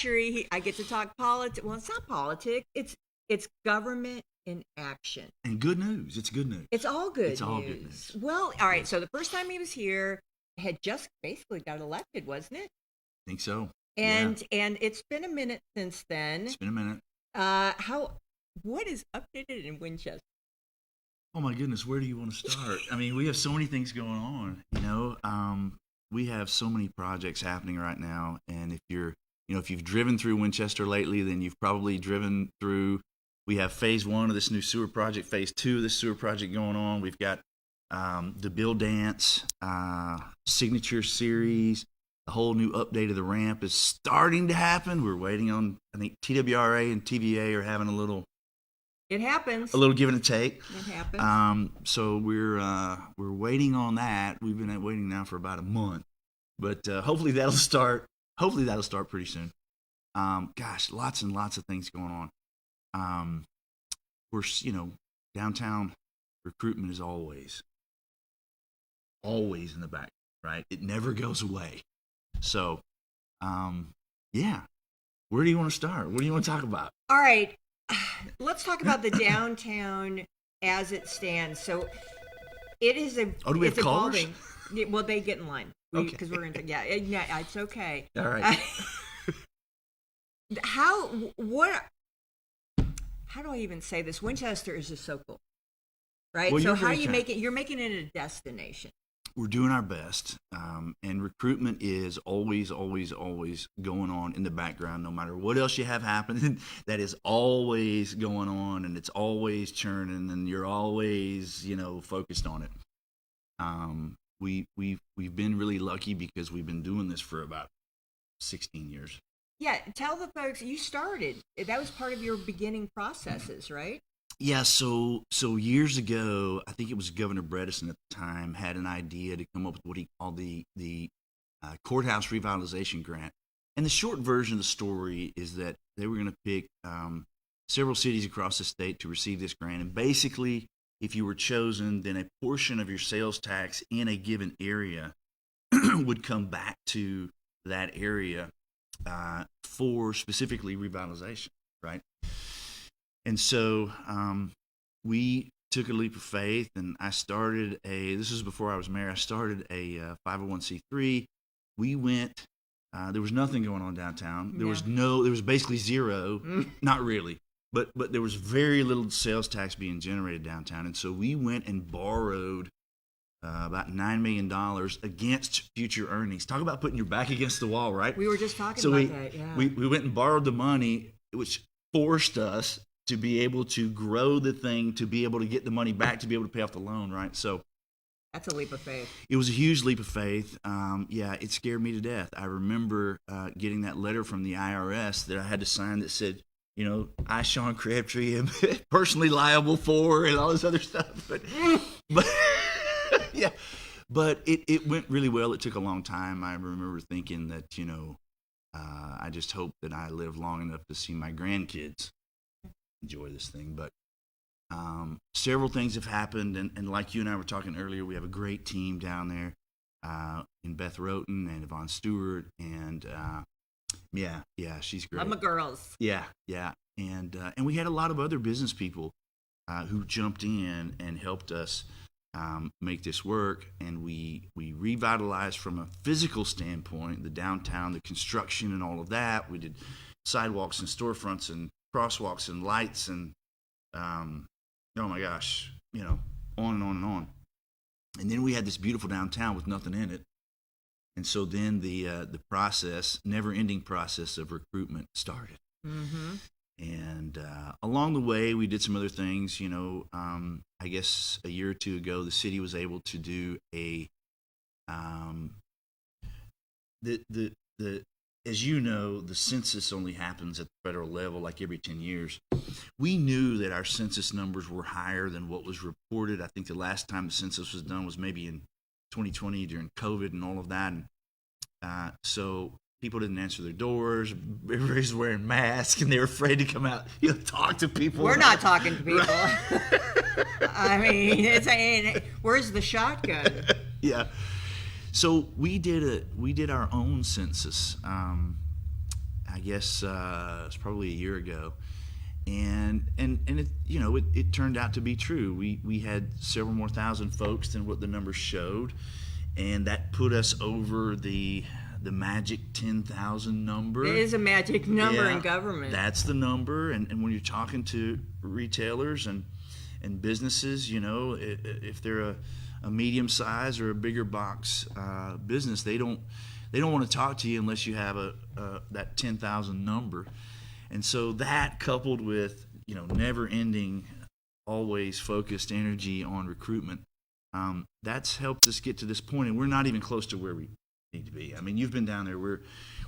Crabtree. I get to talk politics. Well, it's not politics. It's government in action. And good news. It's good news. It's all good It's news. all good news. Well, all right. So the first time he was here, had just basically got elected, wasn't it? I think so. And it's been a minute since then. It's been a minute. What is updated in Winchester? Oh my goodness, where do you want to start? I mean, we have so many things going on. We have so many projects happening right now, and if you've driven through Winchester lately, then you've probably driven through. We have phase 1 of this new sewer project, phase 2 of this sewer project going on. We've got the Bill Dance signature series. The whole new update of the ramp is starting to happen. We're waiting on. I think TWRA and TVA are having a little. It happens. A little give and take. It happens. So we're waiting on that. We've been waiting now for about a month, but hopefully that'll start. Hopefully that'll start pretty soon. Gosh, lots and lots of things going on. We're downtown recruitment is always in the back, right? It never goes away. So, yeah. Where do you want to start? What do you want to talk about? All right. Let's talk about the downtown as it stands. So it is do we have callers? Well, they get in line because Okay. we're going to. Yeah, it's okay. All right. How do I even say this? Winchester is just so cool, right? Well, so you're how very do you kind. make it? You're making it a destination. We're doing our best, and recruitment is always going on in the background. No matter what else you have happening, that is always going on, and it's always churning, and you're always, focused on it. We've been really lucky because we've been doing this for about 16 years. Yeah, tell the folks you started. That was part of your beginning processes, right? Yeah, so years ago, I think it was Governor Bredesen at the time had an idea to come up with what he called the courthouse revitalization grant. And the short version of the story is that they were going to pick several cities across the state to receive this grant. And basically, if you were chosen, then a portion of your sales tax in a given area would come back to that area for specifically revitalization, right? And so we took a leap of faith, and I started this was before I was married, I started a 501c3. We went, there was nothing going on downtown. There was basically zero, not really, but there was very little sales tax being generated downtown. And so we went and borrowed about $9 million against future earnings. Talk about putting your back against the wall, right? We were just talking about that, yeah. We went and borrowed the money, which forced us to be able to grow the thing, to be able to get the money back, to be able to pay off the loan, right? So that's a leap of faith. It was a huge leap of faith. It scared me to death. I remember getting that letter from the IRS that I had to sign that said, I, Sean Crabtree, am personally liable for, and all this other stuff. But yeah, but it went really well. It took a long time. I remember thinking that, I just hope that I live long enough to see my grandkids enjoy this thing. But several things have happened, and like you and I were talking earlier, we have a great team down there in Beth Roten and Yvonne Stewart, and she's great. Love my girls. Yeah, and we had a lot of other business people who jumped in and helped us make this work, and we revitalized from a physical standpoint the downtown, the construction and all of that. We did sidewalks and storefronts and crosswalks and lights and oh my gosh, on and on and on. And then we had this beautiful downtown with nothing in it. And so then the process, never-ending process of recruitment started. Mm-hmm. And along the way, we did some other things. I guess a year or two ago, the city was able to do as you know, the census only happens at the federal level like every 10 years. We knew that our census numbers were higher than what was reported. I think the last time the census was done was maybe in 2020 during COVID and all of that. And so people didn't answer their doors. Everybody's wearing masks, and they were afraid to come out, talk to people. We're not talking to people. Right. I mean, where's the shotgun? Yeah. So we did our own census I guess it's probably a year ago, and it, you know, it turned out to be true. We had several more thousand folks than what the numbers showed, and that put us over the magic 10,000 number. It is a magic number Yeah, in government. That's the number, and when you're talking to retailers and businesses, you know, if they're a medium size or a bigger box business, they don't want to talk to you unless you have that 10,000 number. And so that, coupled with, you know, never ending, always focused energy on recruitment, that's helped us get to this point, and we're not even close to where we need to be. I mean, you've been down there.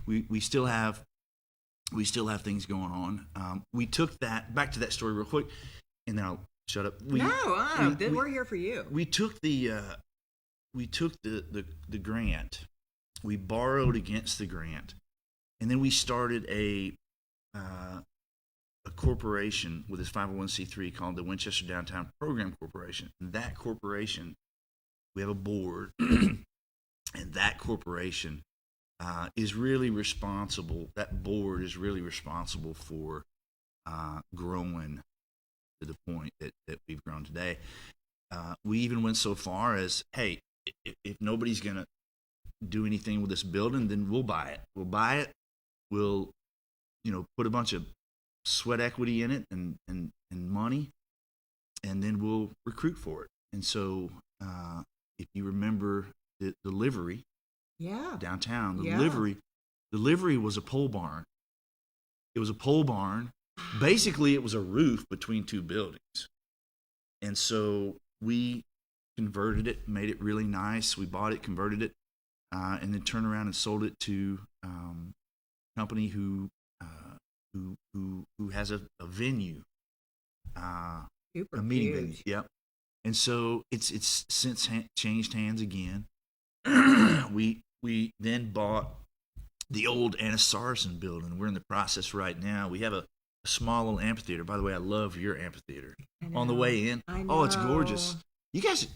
We still have things going on. We took that back to that story real quick, and then I'll shut up. We're here for you. We took the grant. We borrowed against the grant, and then we started a corporation with this 501c3 called the Winchester Downtown Program Corporation. And that corporation, we have a board, and that corporation is really responsible. That board is really responsible for growing to the point that we've grown today. We even went so far as, hey, if nobody's going to do anything with this building, then we'll buy it. We'll, you know, put a bunch of sweat equity in it and money, and then we'll recruit for it. And so if you remember the livery downtown, the livery was a pole barn. It was a pole barn. Basically, it was a roof between two buildings. And so we converted it, made it really nice. We bought it, converted it, and then turned around and sold it to a company who has a venue, a meeting venue. Yep. And so it's since changed hands again. We then bought the old Anna Saracen building. We're in the process right now. We have a small little amphitheater. By the way, I love your amphitheater. On the way in. I know. Oh, it's gorgeous. You guys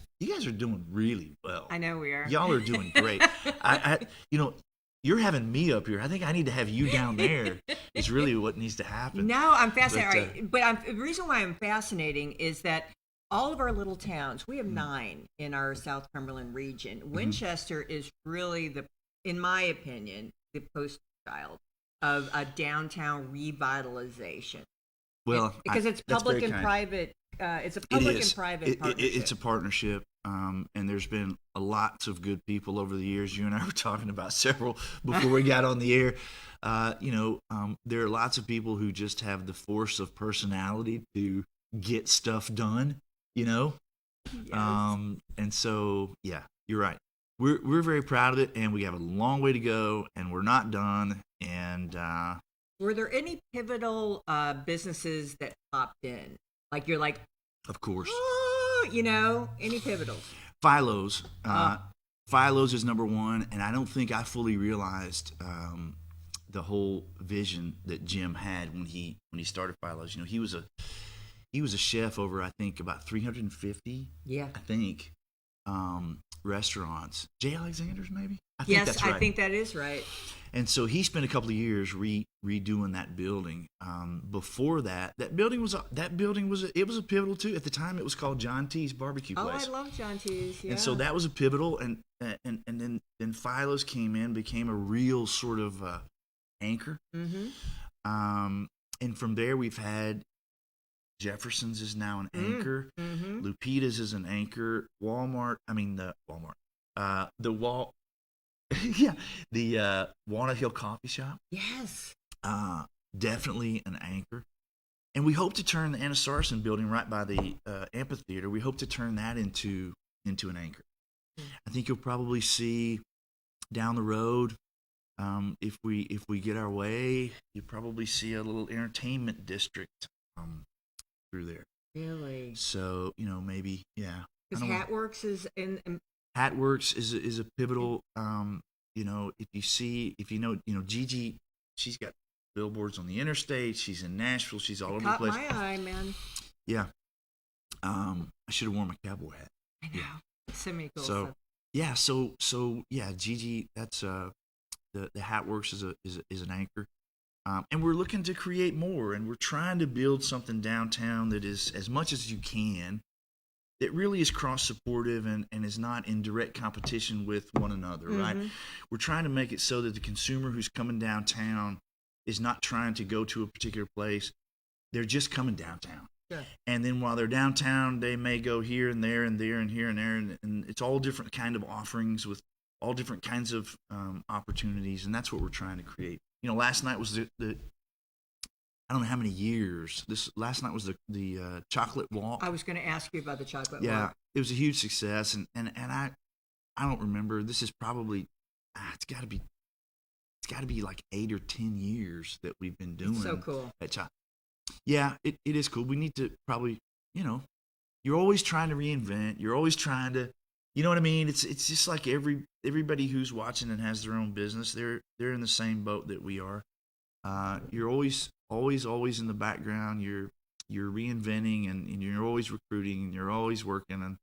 are doing really well. I know we are. Y'all are doing great. I you know, you're having me up here. I think I need to have you down there. It's really what needs to happen. No, I'm fascinated. But the reason why I'm fascinating is that all of our little towns, we have 9 in our South Cumberland region. Winchester is really in my opinion, the poster child of a downtown revitalization. Well, because it's public and private. It's a public and private partnership. It's a partnership, and there's been lots of good people over the years. You and I were talking about several before we got on the air. There are lots of people who just have the force of personality to get stuff done. You know, Yes. and so yeah, you're right. We're very proud of it, and we have a long way to go, and we're not done. And were there any pivotal businesses that popped in? Like you're like, of course, oh, you know, any pivotals? Philo's. Philo's is number one, and I don't think I fully realized the whole vision that Jim had when he started Philo's. You know, he was a chef over, I think, about 350. Yeah. I think restaurants. J. Alexander's, maybe. Yes, that's right. I think that is right. And so he spent a couple of years redoing that building. Before that building was a pivotal too. At the time, it was called John T's Barbecue Place. Oh, I love John T's. Yeah. And so that was a pivotal, and then Philo's came in, became a real sort of anchor. Mm-hmm. And from there, we've had Jefferson's is now an anchor. Mm-hmm. Lupita's is an anchor. Walmart. The Walnut Hill Coffee Shop. Yes. Definitely an anchor. And we hope to turn the Anna Saracen building right by the amphitheater. We hope to turn that into an anchor. I think you'll probably see down the road, if we get our way, you'll probably see a little entertainment district through there. Really? So, you know, maybe, yeah. Because Hatworks is in. Hatworks is a pivotal. You know, if you know, Gigi, she's got billboards on the interstate. She's in Nashville. She's all over the place. Caught my eye, man. Yeah. I should have worn my cowboy hat. I know. Yeah. So many cool So stuff. yeah, so yeah, Gigi. That's the Hatworks is an anchor. And we're looking to create more, and we're trying to build something downtown that is, as much as you can, that really is cross-supportive and is not in direct competition with one another, right? We're trying to make it so that the consumer who's coming downtown is not trying to go to a particular place. They're just coming downtown. Sure. And then while they're downtown, they may go here and there and there and here and there, and it's all different kind of offerings with all different kinds of opportunities, and that's what we're trying to create. Last night was the I don't know how many years. Last night was the chocolate walk. I was going to ask you about the chocolate walk. Yeah, it was a huge success, and I don't remember. This is probably it's got to be like 8 or 10 years that we've been doing. It's so cool. Yeah, it is cool. We need to probably, you're always trying to reinvent. You're always trying to, you know what I mean? It's just like everybody who's watching and has their own business. They're in the same boat that we are. You're always in the background. You're reinventing and you're always recruiting and you're always working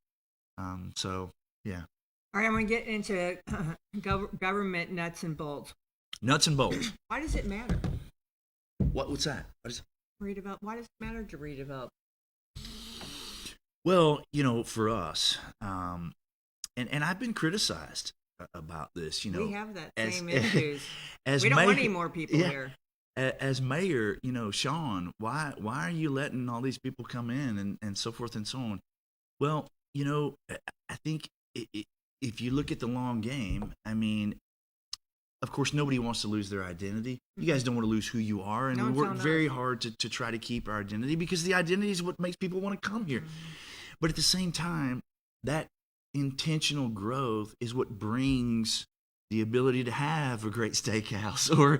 and so yeah. All right, I'm going to get into government nuts and bolts. Nuts and bolts. Why does it matter? What's that? What is redevelop? Why does it matter to redevelop? Well, for us, and I've been criticized about this. We have that same issues. As we don't want any more people here. As mayor, Sean, why are you letting all these people come in and so forth and so on? Well, I think if you look at the long game, I mean, of course, nobody wants to lose their identity. You guys don't want to lose who you are, and we work very hard to try to keep our identity because the identity is what makes people want to come here. But at the same time, that intentional growth is what brings the ability to have a great steakhouse or,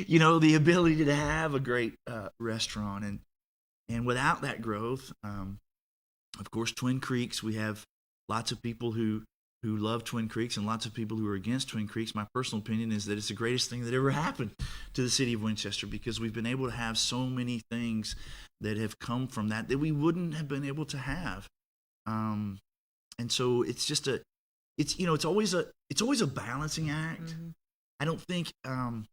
the ability to have a great restaurant. And without that growth, of course, Twin Creeks, we have lots of people who love Twin Creeks and lots of people who are against Twin Creeks. My personal opinion is that it's the greatest thing that ever happened to the city of Winchester because we've been able to have so many things that have come from that we wouldn't have been able to have. And so it's just it's always a balancing act. Mm-hmm. I don't think you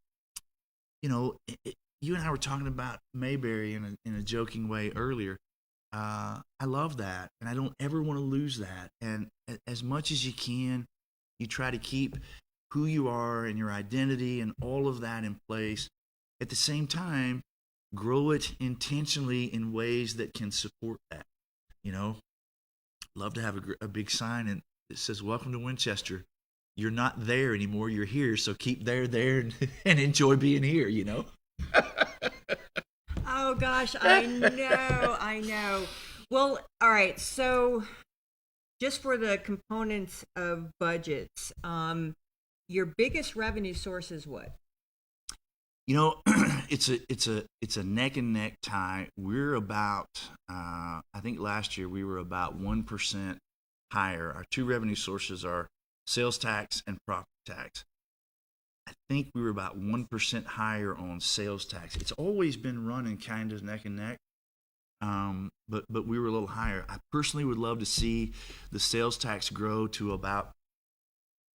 and I were talking about Mayberry in a joking way earlier. I love that, and I don't ever want to lose that. And as much as you can, you try to keep who you are and your identity and all of that in place. At the same time, grow it intentionally in ways that can support that. Love to have a big sign and it says, "Welcome to Winchester. You're not there anymore. You're here. So keep there, and enjoy being here." Oh gosh, I know. Well, all right. So, just for the components of budgets, your biggest revenue source is what? It's a neck and neck tie. We're about, I think last year we were about 1% higher. Our two revenue sources are sales tax and property tax. I think we were about 1% higher on sales tax. It's always been running kind of neck and neck, but we were a little higher. I personally would love to see the sales tax grow to about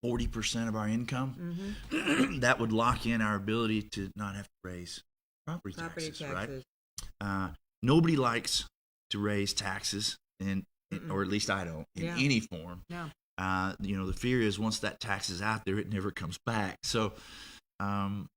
40% of our income. Mm-hmm. That would lock in our ability to not have to raise property taxes. Right? Nobody likes to raise taxes, or at least I don't, in any form. No. The fear is once that tax is out there, it never comes back. So I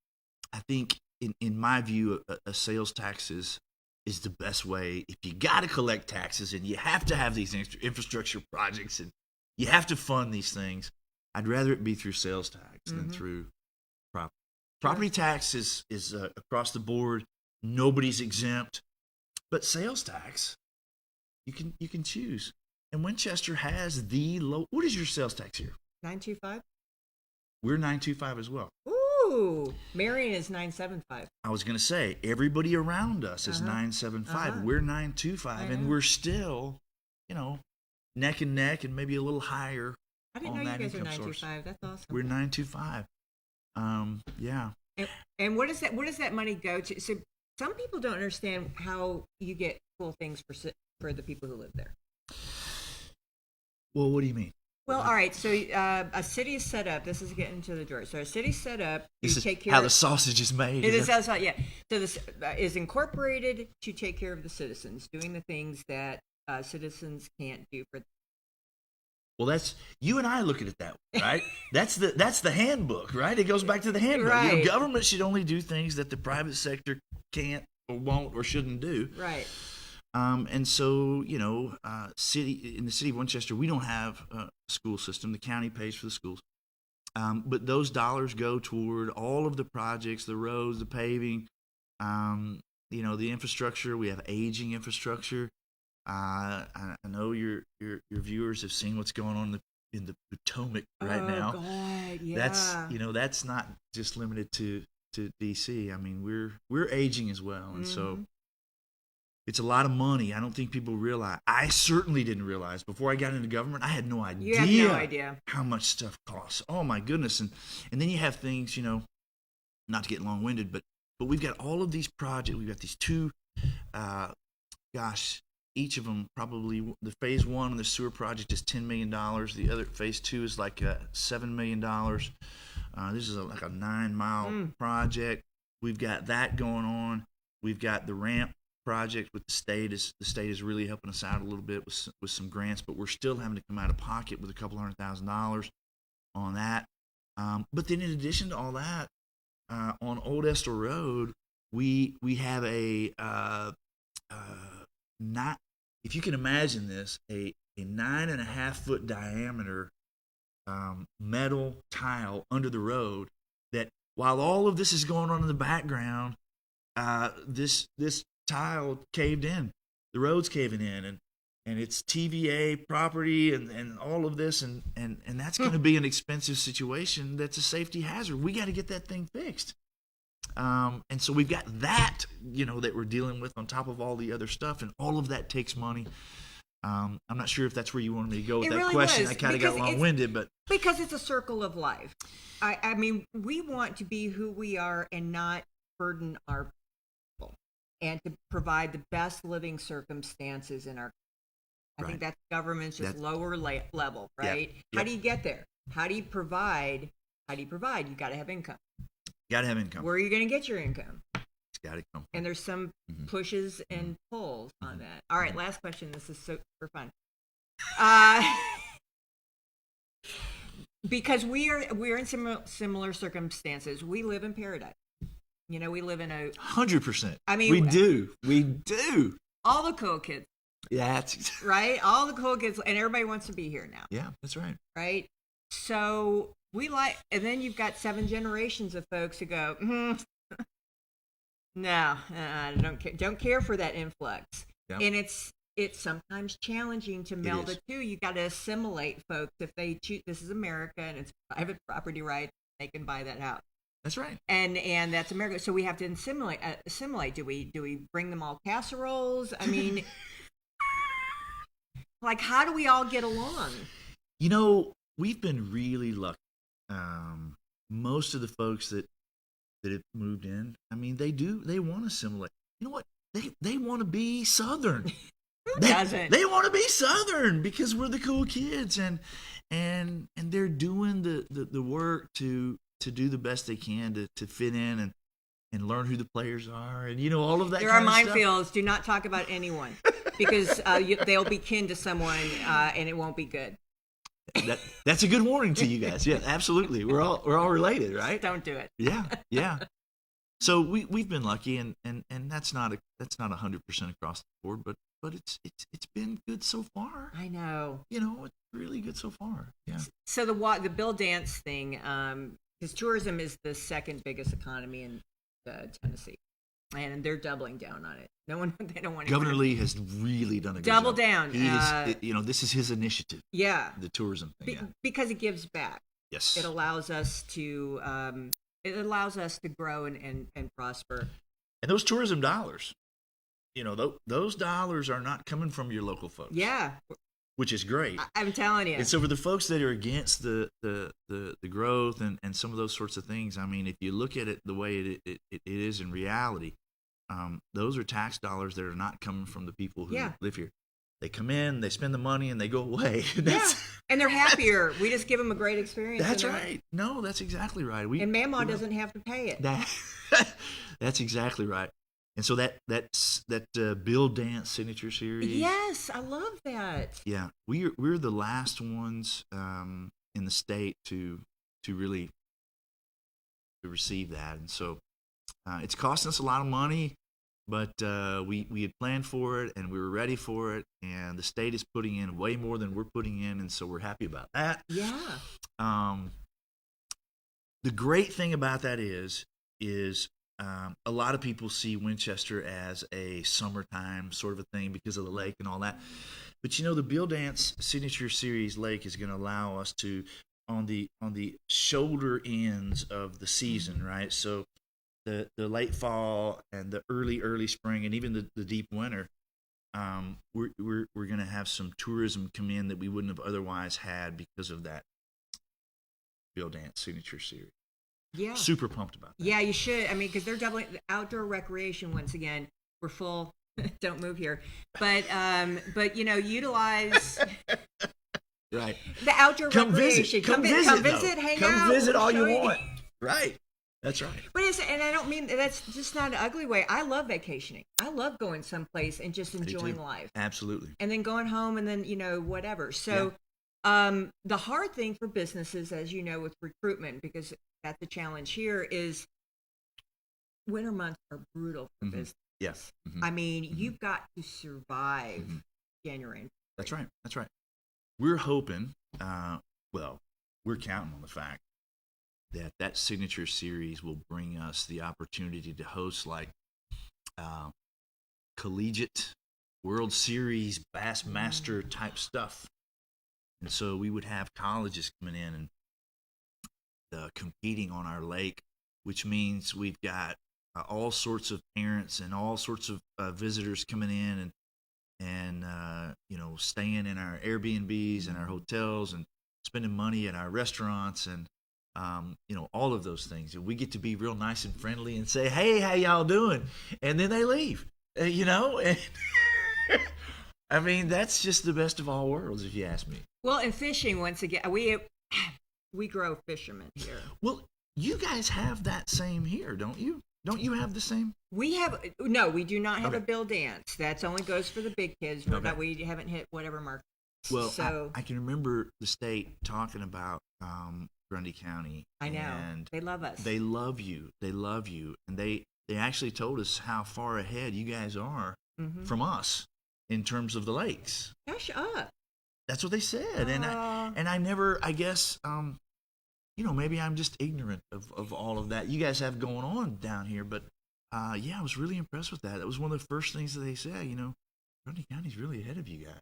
think, in my view, a sales tax is the best way. If you got to collect taxes and you have to have these infrastructure projects and you have to fund these things, I'd rather it be through sales tax than through property. Property tax is across the board. Nobody's exempt. But sales tax, you can choose. And Winchester has the low. What is your sales tax here? 925. We're 925 as well. Ooh, Marion is 975. I was going to say everybody around us is 975. We're 925, and we're still, neck and neck, and maybe a little higher. I didn't know you guys are 925. That's awesome. We're 925. Yeah. And what does that money go to? So some people don't understand how you get cool things for the people who live there. Well, what do you mean? Well, all right. So a city is set up. This is getting to the door. So a city's set up. This You is take care how of, the sausage is made. it is, that's right, yeah. So this is incorporated to take care of the citizens, doing the things that citizens can't do for. Well, that's you and I look at it that way, right? That's the handbook, right? It goes back to the handbook. Right. Government should only do things that the private sector can't or won't or shouldn't do. Right. And so, in the city of Winchester, we don't have a school system. The county pays for the schools. But those dollars go toward all of the projects, the roads, the paving, the infrastructure. We have aging infrastructure. I know your viewers have seen what's going on in the Potomac right now. Oh God, yeah. That's not just limited to DC. I mean, we're aging as well, and so it's a lot of money. I don't think people realize. I certainly didn't realize before I got into government. I had no idea. You had no idea how much stuff costs. Oh my goodness! And then you have things, not to get long-winded, but we've got all of these projects. We've got these two, each of them probably the phase one of the sewer project is $10 million. The other phase two is like $7 million. This is like a 9-mile project. We've got that going on. We've got the ramp project with the state. The state is really helping us out a little bit with some grants, but we're still having to come out of pocket with a couple $100,000 on that. But then in addition to all that, on Old Estill Road, we have not, if you can imagine this, a 9.5-foot diameter metal tile under the road that while all of this is going on in the background, this tile caved in. The road's caving in, and it's TVA property and all of this, and that's going to be an expensive situation. That's a safety hazard. We got to get that thing fixed. And so we've got that, that we're dealing with on top of all the other stuff, and all of that takes money. I'm not sure if that's where you wanted me to go with It that really question. was, I kind of got long-winded, but because it's a circle of life. I mean, we want to be who we are and not burden our people, and to provide the best living circumstances in our. I think that's government's just lower level, right? Yep. How do you get there? How do you provide? You got to have income. Got to have income. Where are you going to get your income? It's got to come. And there's some pushes and pulls on that. All right, last question. This is super fun. Because we're in similar circumstances. We live in paradise. We live in a 100%. I mean, we do. All the cool kids. Yeah, that's right. All the cool kids, and everybody wants to be here now. Yeah, that's right. Right. So and then you've got 7 generations of folks who go, no, I don't care for that influx. Yep. And it's sometimes challenging to meld the two. You got to assimilate folks if they choose. This is America, and it's private property right. They can buy that house. That's right. And that's America. So we have to assimilate. Do we bring them all casseroles? I mean, like, how do we all get along? We've been really lucky. Most of the folks that have moved in, I mean, they want to assimilate. You know what? They want to be Southern. Who doesn't? They want to be Southern because we're the cool kids, and they're doing the work to do the best they can to fit in and learn who the players are, and all of that. There are minefields. Do not talk about anyone because they'll be kin to someone, and it won't be good. That's a good warning to you guys. Yeah, absolutely. We're all related, right? Don't do it. Yeah. So we've been lucky, and that's not 100% across the board, but it's been good so far. I know. It's really good so far. Yeah. So the Bill Dance thing, because tourism is the second biggest economy in Tennessee, and they're doubling down on it. They don't want. Governor Lee has really done a good double job. down. This is his initiative. Yeah. The tourism thing. Because it gives back. Yes. It allows us to grow and prosper. And those tourism dollars, those dollars are not coming from your local folks. Yeah. Which is great. I'm telling you. And so for the folks that are against the growth and some of those sorts of things, I mean, if you look at it the way it is in reality, those are tax dollars that are not coming from the people who live here. They come in, they spend the money, and they go away. And they're happier. We just give them a great experience. That's right. No, that's exactly right. And Mama doesn't have to pay it. That's exactly right. And so that Bill Dance signature series. Yes, I love that. Yeah, we're the last ones in the state to really receive that, and so it's costing us a lot of money. But we had planned for it, and we were ready for it, and the state is putting in way more than we're putting in, and so we're happy about that. Yeah. The great thing about that is a lot of people see Winchester as a summertime sort of a thing because of the lake and all that. But the Bill Dance Signature Series Lake is going to allow us to, on the shoulder ends of the season, right? So the late fall and the early spring and even the deep winter, we're going to have some tourism come in that we wouldn't have otherwise had because of that Bill Dance Signature Series. Yeah. Super pumped about that. Yeah, you should. I mean, because they're doubling outdoor recreation once again. We're full. Don't move here. But utilize right. the outdoor recreation. Come visit. Hang out. Come visit all you want. Right. That's right. But and I don't mean that's just not an ugly way. I love vacationing. I love going someplace and just enjoying life. Absolutely. And then going home and then whatever. So the hard thing for businesses, as you know, with recruitment, because that's the challenge here, is winter months are brutal for business. Yes. I mean, you've got to survive January. That's right. We're hoping, we're counting on the fact that signature series will bring us the opportunity to host collegiate World Series Bassmaster type stuff. And so we would have colleges coming in and competing on our lake, which means we've got all sorts of parents and all sorts of visitors coming in and staying in our Airbnbs and our hotels and spending money at our restaurants and all of those things. And we get to be real nice and friendly and say, "Hey, how y'all doing?" And then they leave. And I mean, that's just the best of all worlds, if you ask me. Well, and fishing, once again, we grow fishermen here. Well, you guys have that same here, don't you? Don't you have the same? We do not have a Bill Dance. That only goes for the big kids. We haven't hit whatever mark. Well, so I can remember the state talking about Grundy County. I know. And they love us. They love you. And they actually told us how far ahead you guys are from us in terms of the lakes. Hush up. That's what they said. And I never, I guess, maybe I'm just ignorant of all of that you guys have going on down here. But, I was really impressed with that. That was one of the first things that they said, Grundy County's really ahead of you guys.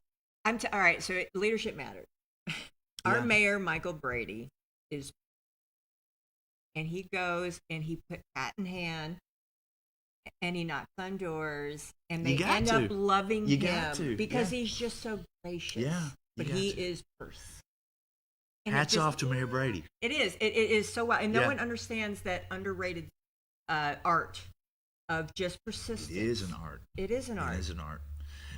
All right, so leadership matters. Our mayor, Michael Brady, and he goes and he put hat in hand and he knocks on doors and they end up loving him because he's just so gracious. Yeah. But he is purse. Hats off to Mayor Brady. It is. It is so well. And no one understands that underrated art of just persistence. It is an art. It is an art.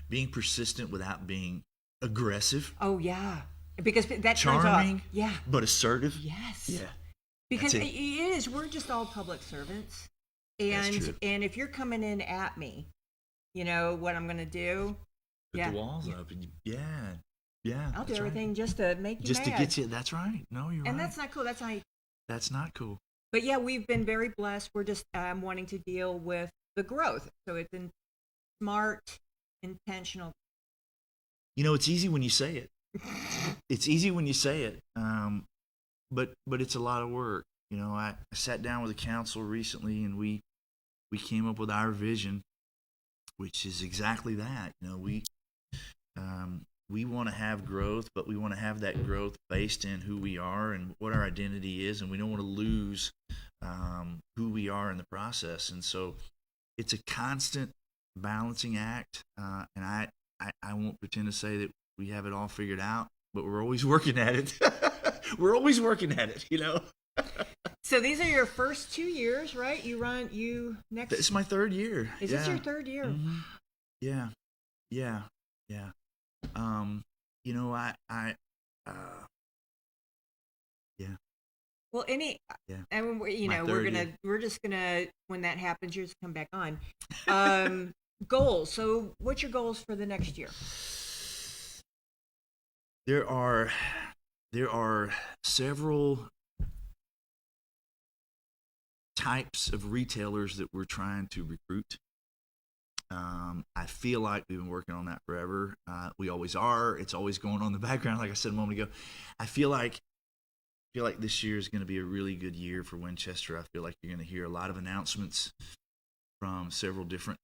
Being persistent without being aggressive. Oh, yeah. Because that charming, turns off. Yeah. But assertive. Yes. Yeah. Because it is. We're just all public servants. And if you're coming in at me, you know what I'm going to do? Put the walls up. And yeah. I'll do everything just to make you just mad. to get you. That's right. No, you're right. And that's not cool. That's not cool. But yeah, we've been very blessed. We're just wanting to deal with the growth. So it's smart, intentional. It's easy when you say it. It's easy when you say it. But it's a lot of work. I sat down with the council recently and we came up with our vision, which is exactly that. We want to have growth, but we want to have that growth based in who we are and what our identity is, and we don't want to lose who we are in the process. And so it's a constant balancing act, and I won't pretend to say that we have it all figured out, but we're always working at it. We're always working at it, So these are your first 2 years, right? Next. It's my third year. Is this your third year? Mm-hmm. Yeah. Yeah. Well, Yeah. I mean, My third year. we're just gonna, when that happens, you're just come back on. Goals. So, what's your goals for the next year? There are several types of retailers that we're trying to recruit. I feel like we've been working on that forever. We always are. It's always going on in the background, like I said a moment ago. I feel like this year is going to be a really good year for Winchester. I feel like you're going to hear a lot of announcements from several different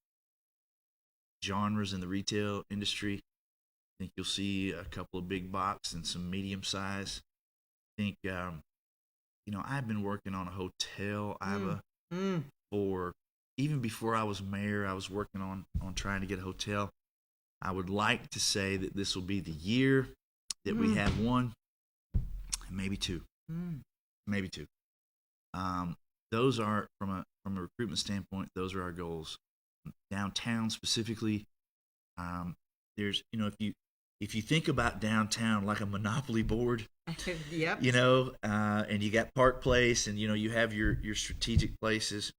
genres in the retail industry. I think you'll see a couple of big box and some medium size. I think I've been working on a hotel. For even before I was mayor, I was working on trying to get a hotel. I would like to say that this will be the year that we have one, maybe two, maybe two. Those are from a recruitment standpoint. Those are our goals. Downtown specifically, there's if you think about downtown like a monopoly board, Yep. and you got Park Place, and you have your strategic places.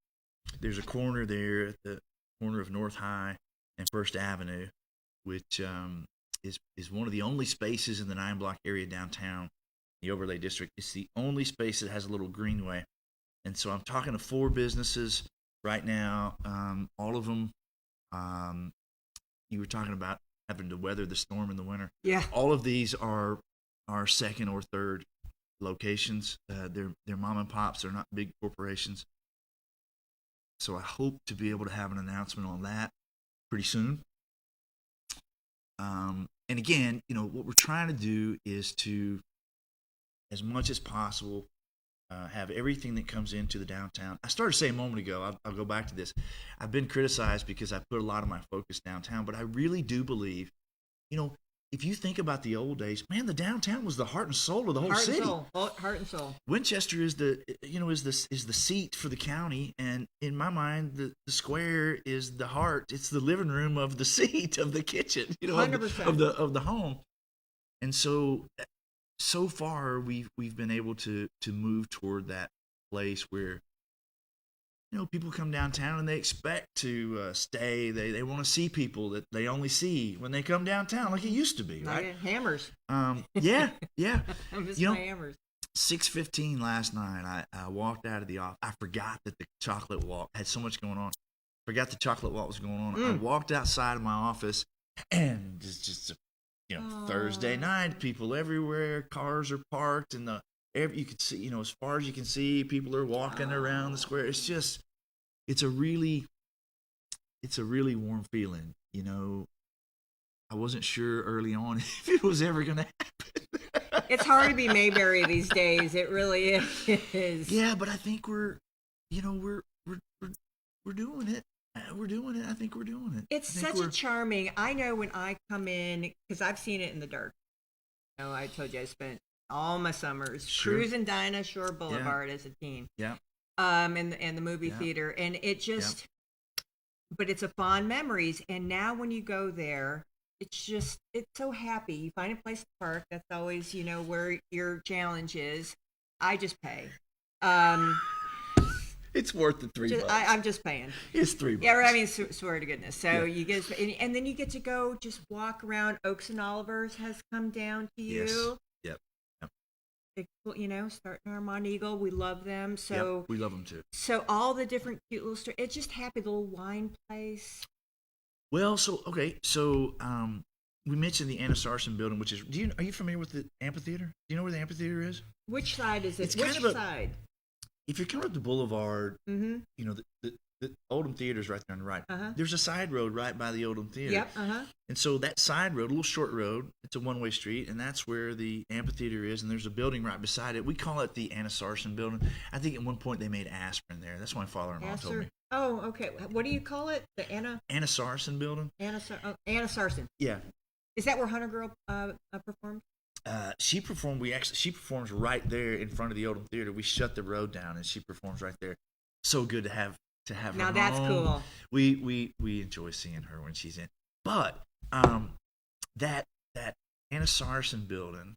There's a corner there at the corner of North High and First Avenue, which is one of the only spaces in the 9-block area downtown, the overlay district. It's the only space that has a little greenway. And so I'm talking to 4 businesses right now. All of them, you were talking about having to weather the storm in the winter. Yeah. All of these are second or third locations. They're mom and pops. They're not big corporations. So I hope to be able to have an announcement on that pretty soon. And again, what we're trying to do is to, as much as possible, have everything that comes into the downtown. I started saying a moment ago, I'll go back to this. I've been criticized because I put a lot of my focus downtown, but I really do believe, if you think about the old days, man, the downtown was the heart and soul of the whole city. Heart and soul. Winchester is the seat for the county, and in my mind, the square is the heart. It's the living room of the seat of the kitchen, 100%. of the home. And so far we've been able to move toward that place where people come downtown and they expect to stay. They want to see people that they only see when they come downtown, like it used to be, right? Hammers. Yeah. I miss my hammers. 6:15 last night, I walked out of the office. I forgot that the chocolate walk had so much going on. Forgot the chocolate walk was going on. I walked outside of my office, and just Thursday night, people everywhere, cars are parked, and you could see, as far as you can see, people are walking around the square. It's a really warm feeling. I wasn't sure early on if it was ever going to happen. It's hard to be Mayberry these days. It really is. Yeah, but I think we're doing it. We're doing it. I think we're doing it. It's such a charming. I know when I come in, because I've seen it in the dark. I told you I spent all my summers cruising Dinah Shore Boulevard as a teen. Yeah. And the movie theater, and it just. But it's a fond memories, and now when you go there, it's so happy. You find a place to park. That's always where your challenge is. I just pay. It's worth the $3. I'm just paying. It's $3. Yeah, I mean, swear to goodness. So you get, and then you get to go just walk around. Oaks and Olivers has come down to you. Yes. Yep. Starting Armand Eagle, we love them. So we love them too. So all the different cute little stores. It's just happy little wine place. Well, we mentioned the Anna Sarson building, which is. Are you familiar with the amphitheater? Do you know where the amphitheater is? Which side is it? It's Which side? If you're coming up the boulevard, the Oldham Theater is right there on the right. There's a side road right by the Oldham Theater. Yep. And so that side road, a little short road, it's a one-way street, and that's where the amphitheater is, and there's a building right beside it. We call it the Anna Sarson building. I think at one point they made aspirin there. That's what my father-in-law told me. Oh, okay. What do you call it? The Anna Sarson building? Anna Sarson. Yeah. Is that where Hunter Girl performed? She performed. She performs right there in front of the Oldham Theater. We shut the road down, and she performs right there. So good to have her. Now that's cool. We enjoy seeing her when she's in. But that Anna Sarson building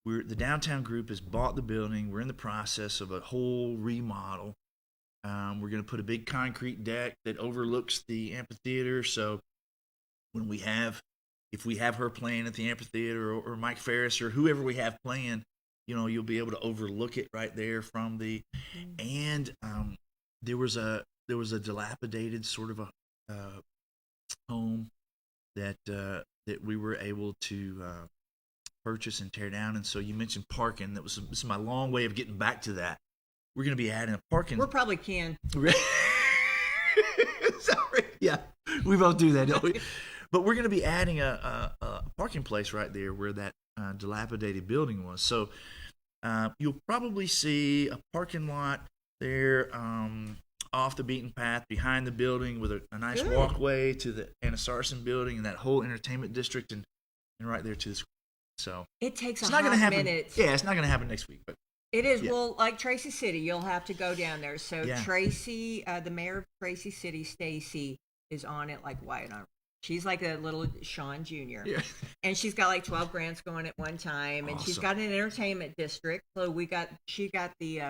the downtown group has bought the building. We're in the process of a whole remodel. We're going to put a big concrete deck that overlooks the amphitheater. So if we have her playing at the amphitheater, or Mike Ferris, or whoever we have playing, you'll be able to overlook it right there from the. And there was a dilapidated sort of a home that we were able to purchase and tear down. And so you mentioned parking. This is my long way of getting back to that. We're going to be adding a parking. We're probably can. Sorry. Yeah, we both do that, don't we? But we're going to be adding a parking place right there where that dilapidated building was. So you'll probably see a parking lot there off the beaten path behind the building with a nice walkway to the Anna Sarson building and that whole entertainment district and right there to the school. So it takes it's a not hot gonna happen. minute. Yeah, it's not going to happen next week, but it is. Yeah. Well, like Tracy City, you'll have to go down there. So Yeah. Tracy, the mayor of Tracy City, Stacy, is on it like white on. She's like a little Sean Jr. Yeah. And she's got like 12 grants going at one time, and she's got an entertainment district. So she got the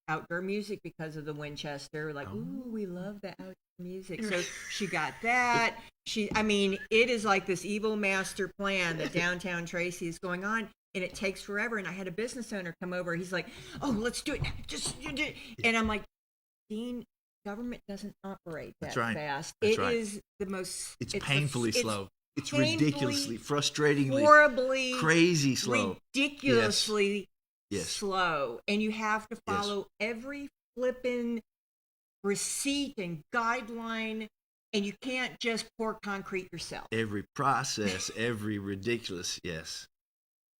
outdoor music because of the Winchester. Like, ooh, we love the outdoor music. So she got that. It is like this evil master plan that downtown Tracy is going on, and it takes forever. And I had a business owner come over. He's like, "Oh, let's do it now. Just you do it." And I'm like, Dean, government doesn't operate that fast. That's it right. is the most. It's painfully slow. It's painfully, ridiculously, frustratingly, horribly, crazy slow. Ridiculously Yes. slow. And you have to follow every flippin' receipt and guideline, and you can't just pour concrete yourself. Every process, every ridiculous, yes.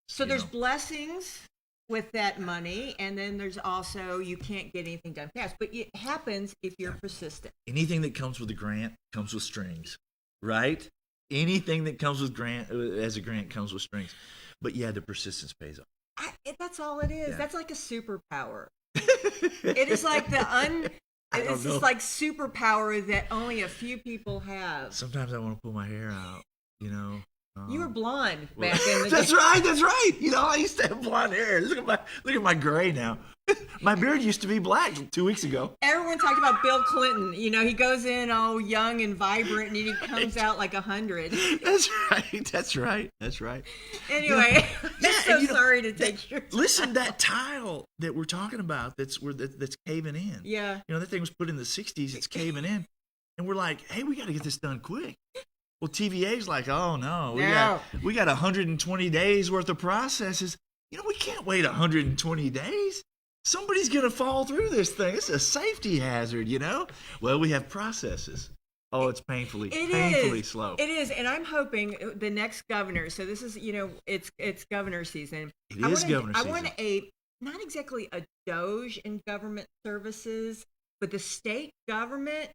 So there's blessings with that money, and then there's also you can't get anything done fast. But it happens if you're persistent. Anything that comes with a grant comes with strings, right? Anything that comes with as a grant comes with strings. But yeah, the persistence pays off. That's all it is. Yeah. That's like a superpower. It is like it's just like superpower that only a few people have. Sometimes I want to pull my hair out, You were blonde back in the day. That's right. I used to have blonde hair. Look at my gray now. My beard used to be black 2 weeks ago. Everyone talked about Bill Clinton. He goes in all young and vibrant, and he comes out like 100. That's right. Anyway, I'm sorry to take your time. Listen, that tile that we're talking about that's caving in. Yeah. That thing was put in the 60s. It's caving in. And we're like, hey, we got to get this done quick. Well, TVA's like, oh, no. We got 120 days worth of processes. We can't wait 120 days. Somebody's going to fall through this thing. It's a safety hazard, Well, we have processes. Oh, it's painfully slow. It is, and I'm hoping the next governor. So this is, it's governor season. Governor season. I want not exactly a doge in government services, but the state government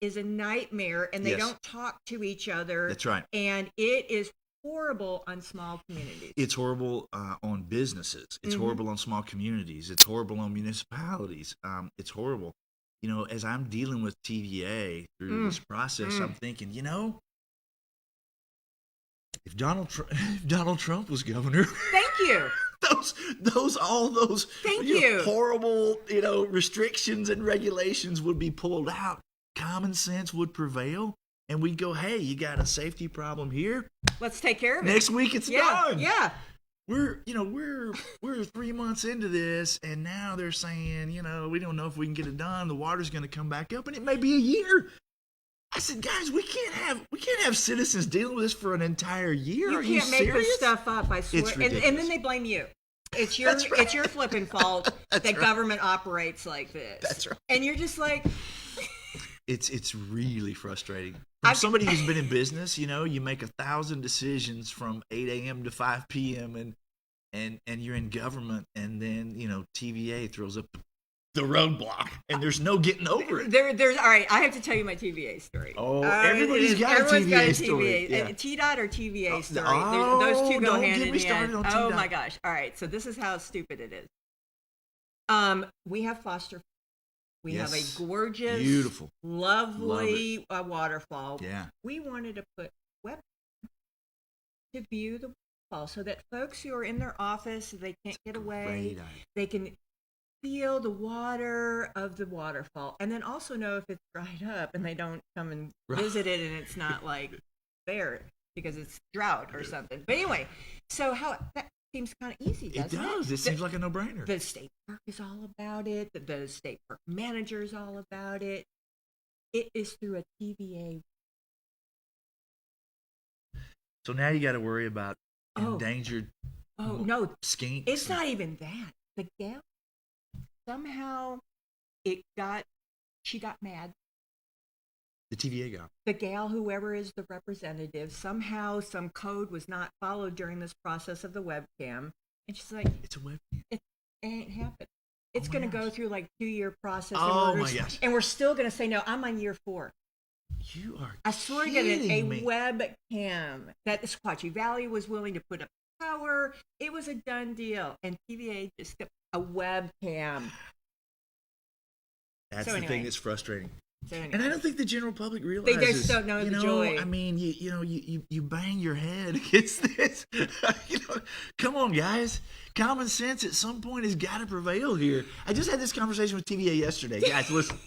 is a nightmare, and they don't talk to each other. That's right. And it is horrible on small communities. It's horrible on businesses. It's horrible on small communities. It's horrible on municipalities. It's horrible. As I'm dealing with TVA through this process, I'm thinking, if Donald Trump was governor, thank you. all those thank you horrible restrictions and regulations would be pulled out. Common sense would prevail. And we'd go, hey, you got a safety problem here. Let's take care of it. Next week it's done. Yeah. We're 3 months into this, and now they're saying, we don't know if we can get it done. The water's going to come back up, and it may be a year. I said, guys, we can't have citizens dealing with this for an entire year. You can't make this stuff up. I swear. It's ridiculous. And then they blame you. It's your it's your flipping fault that government operates like this. That's right. And you're just like. It's really frustrating. From somebody who's been in business, you make 1,000 decisions from 8 a.m. to 5 p.m. and you're in government, and then TVA throws up the roadblock, and there's no getting over it. There's all right. I have to tell you my TVA story. Oh, everyone's got a TVA story. Yeah. T-Dot or TVA story. Oh, those two go don't hand get in me hand. started on Oh T-Dot. my gosh! All right, so this is how stupid it is. We have foster. We have a gorgeous, beautiful, lovely waterfall. Yeah. We wanted to put web to view the waterfall so that folks who are in their office, they can't get away, Great idea. they can feel the water of the waterfall, and then also know if it's dried up and they don't come and visit it and it's not like there because it's drought or something. But anyway, so that seems kind of easy, doesn't it? It does. It seems like a no-brainer. The state park is all about it. The state park manager is all about it. It is through a TVA. So now you got to worry about endangered no, skinks. it's not even that. The gal, somehow she got mad. The TVA guy. The gal, whoever is the representative, somehow some code was not followed during this process of the webcam. And she's like, it's a webcam. It ain't happened. It's going to go through like 2-year process. Oh my gosh. And we're still going to say, no, I'm on year 4. You are I swear to kidding God, a me. webcam that the Squatchy Valley was willing to put up power. It was a done deal. And TVA just got a webcam. That's So the anyway. thing that's frustrating. So anyway. And I don't think the general public realizes. They just don't know the joy. I mean, you bang your head against this. Come on, guys. Common sense at some point has got to prevail here. I just had this conversation with TVA yesterday. Guys, listen.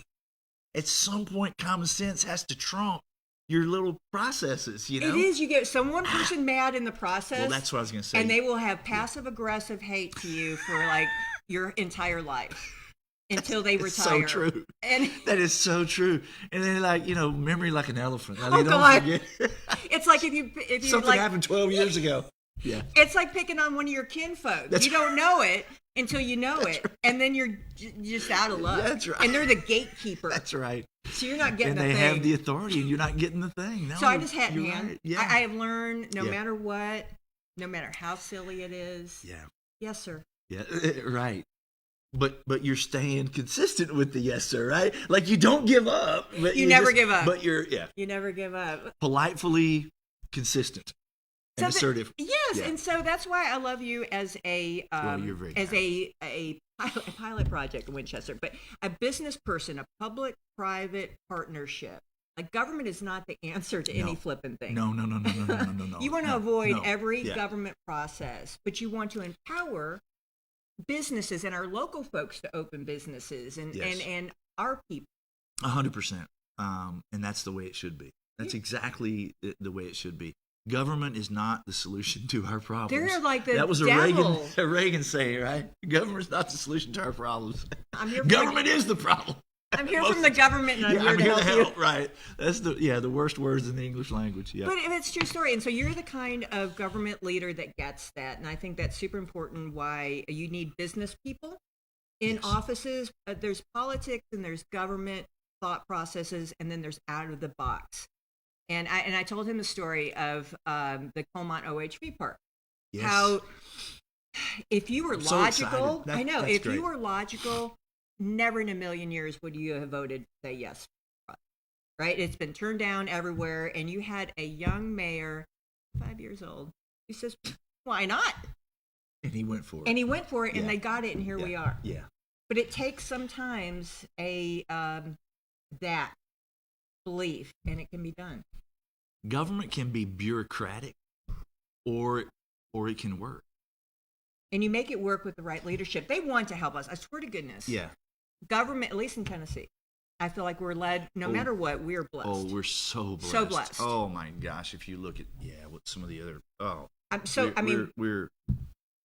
At some point, common sense has to trump your little processes, It is. You get one person mad in the process. Well, that's what I was going to say. And they will have passive-aggressive hate to you for like your entire life. Until they retire. It's so true. And that is so true. And then, memory like an elephant. I mean, oh, don't God. forget. It's like if you something happened 12 years ago. Yeah. It's like picking on one of your kinfolk. You don't know it until you know it, right. And then you're just out of luck. That's right. And they're the gatekeeper. That's right. So you're not getting and the thing. And they have the authority, and you're not getting the thing. No, so I just had hand. Right. Yeah. I have learned no matter what, no matter how silly it is. Yeah. Yes, sir. Yeah. Right. But you're staying consistent with the yes sir, right? Like you don't give up. But you never give up. But you never give up. Politely consistent and assertive. Yes, and so that's why I love you as a pilot project in Winchester, but a business person, a public-private partnership. Like government is not the answer to any flipping thing. No. You want to avoid every government process, but you want to empower businesses and our local folks to open businesses and our people. 100%. And that's the way it should be. That's exactly the way it should be. Government is not the solution to our problems. They're like the that was devil. a Reagan saying, right? Government's not the solution to our problems. I'm here government is the problem. I'm here from the government, and I'm here to help you. Right. That's the worst words in the English language. Yeah. But it's a true story. And so you're the kind of government leader that gets that. And I think that's super important why you need business people in offices. There's politics and there's government thought processes, and then there's out of the box. And I told him the story of the Colmont OHV Park. Yes. How if you were logical, so I know, that's if great. you were logical, never in a million years would you have voted to say yes. Right? It's been turned down everywhere. And you had a young mayor, 5 years old, who says, why not? And he went for it. And they got it, and here we are. Yeah. But it takes sometimes that belief, and it can be done. Government can be bureaucratic, or it can work. And you make it work with the right leadership. They want to help us. I swear to goodness. Yeah. Government, at least in Tennessee, I feel like we're led, no matter what, we're blessed. Oh, we're so blessed. So blessed. Oh my gosh, if you look at what some of the other we're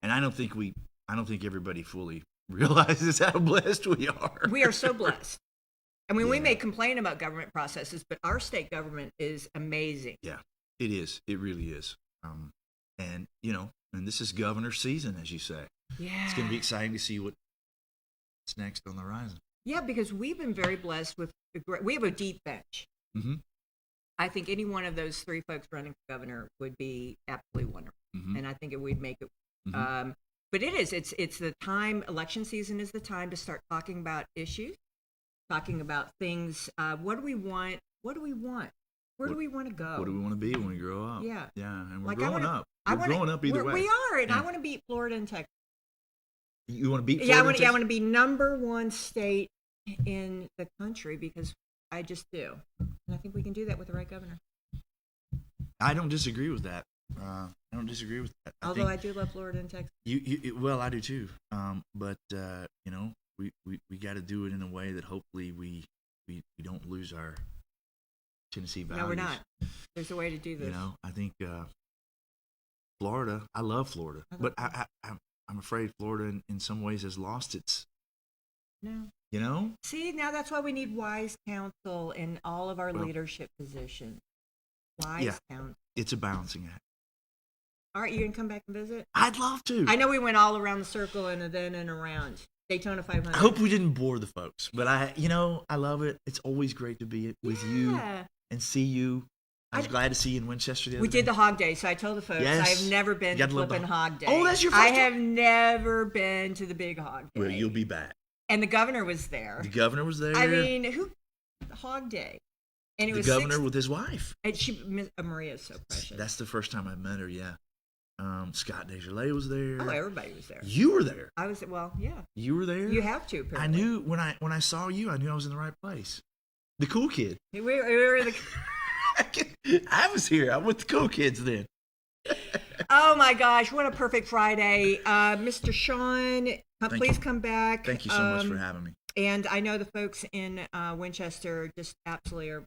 and I don't think everybody fully realizes how blessed we are. We are so blessed. I mean, we may complain about government processes, but our state government is amazing. Yeah, it is. It really is. And this is governor season, as you say. Yeah. It's going to be exciting to see what's next on the horizon. Yeah, because we've been very blessed with, we have a deep bench. Mm-hmm. I think any one of those three folks running for governor would be absolutely wonderful. Mm-hmm. And I think we'd make it. Mm-hmm. But it's the time, election season is the time to start talking about issues, talking about things. What do we want? What do we want? Where do we want to go? What do we want to be when we grow up? Yeah. Yeah, and we're Like, growing up. We're growing up either way. We are, and I want to beat Florida and Texas. You want to beat Florida I and Texas? I want to be number one state in the country because I just do. And I think we can do that with the right governor. I don't disagree with that. I don't disagree with that. Although I do love Florida and Texas. Well, I do too. But we got to do it in a way that hopefully we don't lose our Tennessee values. No, we're not. There's a way to do this. I think Florida. I love Florida, but I'm afraid Florida in some ways has lost its. No. See, now that's why we need wise counsel in all of our leadership positions. Wise counsel. It's a balancing act. All right, you gonna come back and visit? I'd love to. I know we went all around the circle and then and around Daytona 500. I hope we didn't bore the folks, but I love it. It's always great to be with you and see you. I was glad to see you in Winchester the other day. We did the Hog Day, so I told the folks I've never been to flipping Hog Day. Oh, that's your first I have never been to the big Hog Day. Well, you'll be back. And the governor was there. The governor was there. I mean, Hog Day. And it was the governor with his wife. And Maria is so precious. That's the first time I met her, yeah. Scott Desjardins was there. Oh, everybody was there. You were there. I was, yeah. You were there? You have to, apparently. I knew when I saw you, I knew I was in the right place. The cool kid. We were the... I was here. I'm with the cool kids then. Oh my gosh, what a perfect Friday. Mr. Sean, please come back. Thank you so much for having me. And I know the folks in Winchester just absolutely are